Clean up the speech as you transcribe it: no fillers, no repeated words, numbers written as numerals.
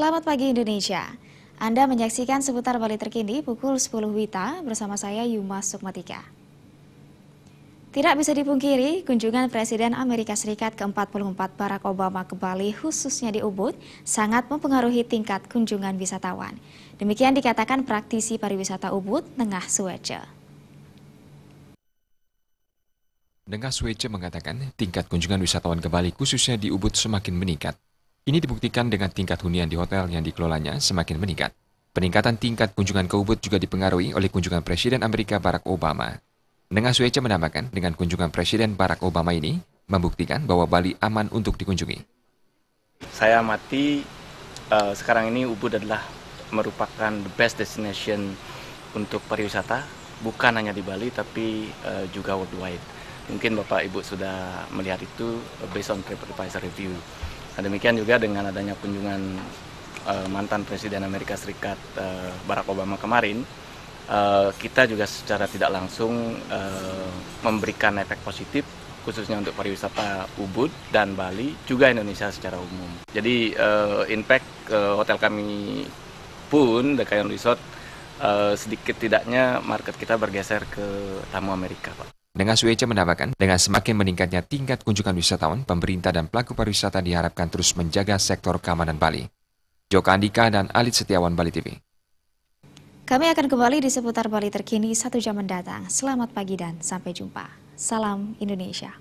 Selamat pagi Indonesia. Anda menyaksikan seputar Bali terkini pukul 10 WITA bersama saya Yuma Sukmatika. Tidak bisa dipungkiri, kunjungan Presiden Amerika Serikat ke-44 Barack Obama ke Bali khususnya di Ubud sangat mempengaruhi tingkat kunjungan wisatawan. Demikian dikatakan praktisi pariwisata Ubud, Nengah Suece. Nengah Suece mengatakan tingkat kunjungan wisatawan ke Bali khususnya di Ubud semakin meningkat. Ini dibuktikan dengan tingkat hunian di hotel yang dikelolanya semakin meningkat. Peningkatan tingkat kunjungan ke Ubud juga dipengaruhi oleh kunjungan Presiden Amerika Barack Obama. Nengah Suece menambahkan dengan kunjungan Presiden Barack Obama ini membuktikan bahwa Bali aman untuk dikunjungi. Saya amati sekarang ini Ubud adalah merupakan the best destination untuk pariwisata, bukan hanya di Bali tapi juga worldwide. Mungkin Bapak Ibu sudah melihat itu based on TripAdvisor review. Nah, demikian juga dengan adanya kunjungan mantan Presiden Amerika Serikat Barack Obama kemarin, kita juga secara tidak langsung memberikan efek positif khususnya untuk pariwisata Ubud dan Bali, juga Indonesia secara umum. Jadi impact hotel kami pun, The Kayon Resort, sedikit tidaknya market kita bergeser ke tamu Amerika, Pak. Nengah Suece menambahkan, dengan semakin meningkatnya tingkat kunjungan wisatawan, pemerintah dan pelaku pariwisata diharapkan terus menjaga sektor keamanan Bali. Joko Andika dan Alit Setiawan, Bali TV. Kami akan kembali di seputar Bali terkini 1 jam mendatang. Selamat pagi dan sampai jumpa. Salam Indonesia.